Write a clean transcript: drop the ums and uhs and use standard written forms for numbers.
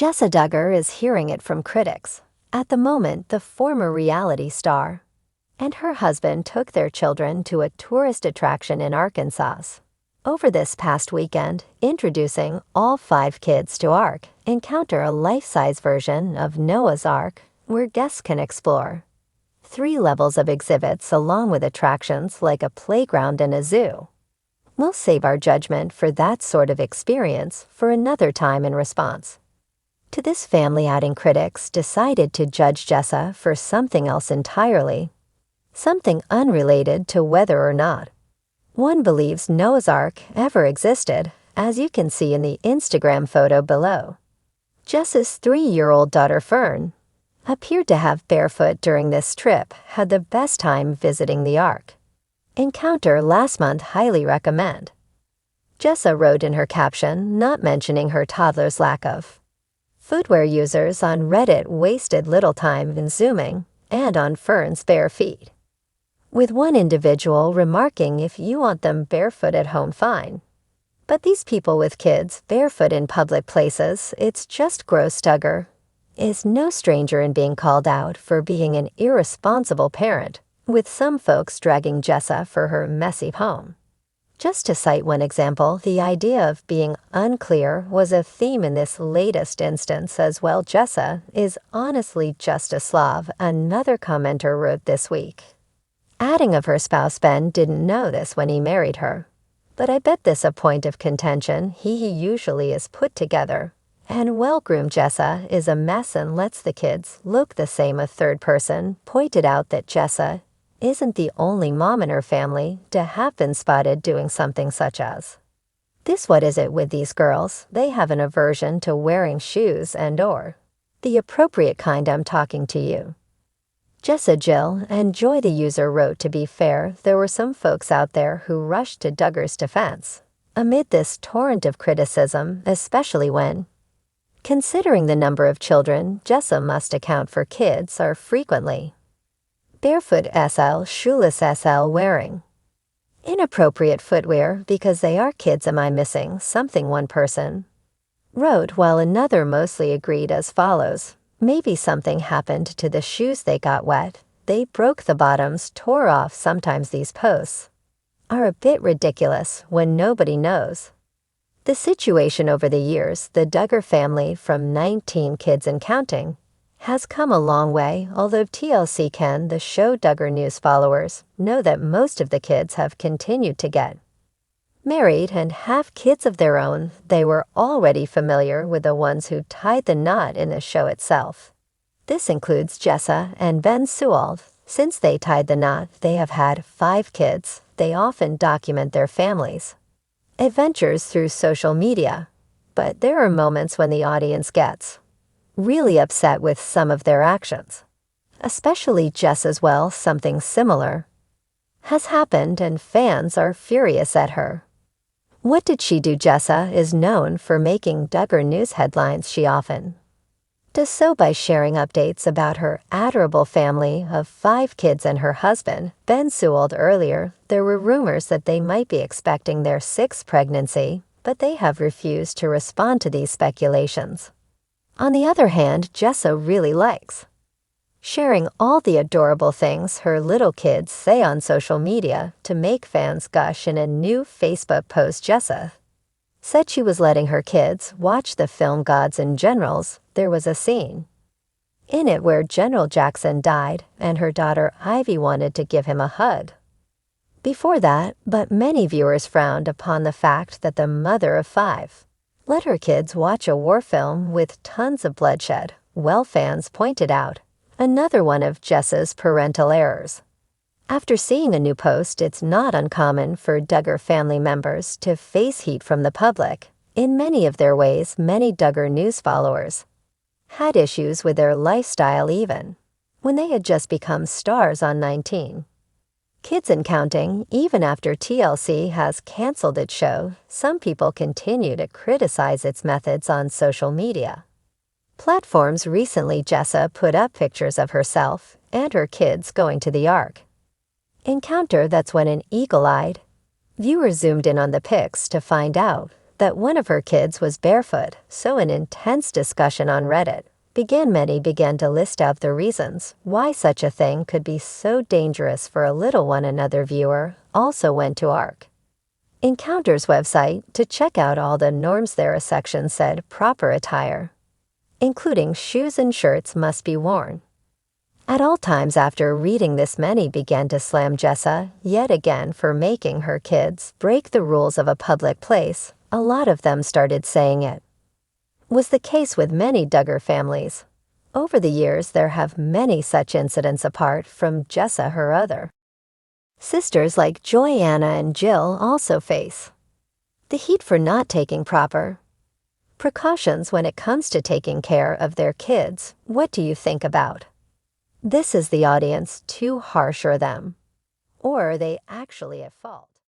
Jessa Duggar is hearing it from critics. At the moment, the former reality star and her husband took their children to a tourist attraction in Arkansas. Over this past weekend, introducing all 5 kids to Ark, encounter a life-size version of Noah's Ark where guests can explore 3 levels of exhibits along with attractions like a playground and a zoo. We'll save our judgment for that sort of experience for another time in response to this family outing. Critics decided to judge Jessa for something else entirely, something unrelated to whether or not one believes Noah's Ark ever existed, as you can see in the Instagram photo below. Jessa's 3-year-old daughter Fern appeared to have barefoot during this trip, had the best time visiting the Ark. Encounter last month, highly recommend. Jessa wrote in her caption, not mentioning her toddler's lack of footwear. Users on Reddit wasted little time in zooming and on Fern's bare feet, with one individual remarking, "If you want them barefoot at home, fine. But these people with kids barefoot in public places, it's just gross." Duggar is no stranger in being called out for being an irresponsible parent, with some folks dragging Jessa for her messy home. Just to cite one example, the idea of being unclear was a theme in this latest instance as well. Jessa is honestly just a Slav, another commenter wrote this week, adding of her spouse Ben didn't know this when he married her. But I bet this a point of contention. He usually is put together and well-groomed. Jessa is a mess and lets the kids look the same. A third person pointed out that Jessa isn't the only mom in her family to have been spotted doing something such as this. What is it with these girls? They have an aversion to wearing shoes and/or the appropriate kind. I'm talking to you, Jessa Jill. And Joy, the user, wrote, to be fair, there were some folks out there who rushed to Duggar's defense amid this torrent of criticism, especially when considering the number of children Jessa must account for. Kids are frequently barefoot, shoeless, wearing inappropriate footwear because they are kids. Am I missing something? One person wrote, while another mostly agreed as follows: maybe something happened to the shoes. They got wet, they broke, the bottoms tore off. Sometimes these posts are a bit ridiculous when nobody knows the situation. Over the years, the Duggar family, from 19 kids and counting, has come a long way, although TLC can, the show Duggar News followers, know that most of the kids have continued to get married and have kids of their own. They were already familiar with the ones who tied the knot in the show itself. This includes Jessa and Ben Sewell. Since they tied the knot, they have had 5 kids. They often document their families' adventures through social media, but there are moments when the audience gets really upset with some of their actions, especially Jess as well. Something similar has happened and fans are furious at her. What did she do? Jessa is known for making Duggar News headlines. She often does so by sharing updates about her adorable family of 5 kids and her husband, Ben Sewell. Earlier, there were rumors that they might be expecting their 6th pregnancy, but they have refused to respond to these speculations. On the other hand, Jessa really likes sharing all the adorable things her little kids say on social media to make fans gush. In a new Facebook post, Jessa said she was letting her kids watch the film Gods and Generals. There was a scene in it where General Jackson died and her daughter Ivy wanted to give him a hug before that, but many viewers frowned upon the fact that the mother of 5 let her kids watch a war film with tons of bloodshed. Well, fans pointed out another one of Jessa's parental errors. After seeing a new post, it's not uncommon for Duggar family members to face heat from the public. In many of their ways, many Duggar News followers had issues with their lifestyle even when they had just become stars on 19 Kids and Counting. Even after TLC has canceled its show, some people continue to criticize its methods on social media platforms. Recently, Jessa put up pictures of herself and her kids going to the Ark encounter. That's when an eagle-eyed viewer zoomed in on the pics to find out that one of her kids was barefoot, so an intense discussion on Reddit began to list out the reasons why such a thing could be so dangerous for a little one. Another viewer also went to ARC Encounter's website to check out all the norms there. A section said proper attire, including shoes and shirts, must be worn at all times. After reading this, many began to slam Jessa yet again for making her kids break the rules of a public place. A lot of them started saying it was the case with many Duggar families. Over the years, there have many such incidents. Apart from Jessa, her other sisters like Joanna and Jill also face the heat for not taking proper precautions when it comes to taking care of their kids. What do you think about this? Is the audience too harsh, or them? Or are they actually at fault?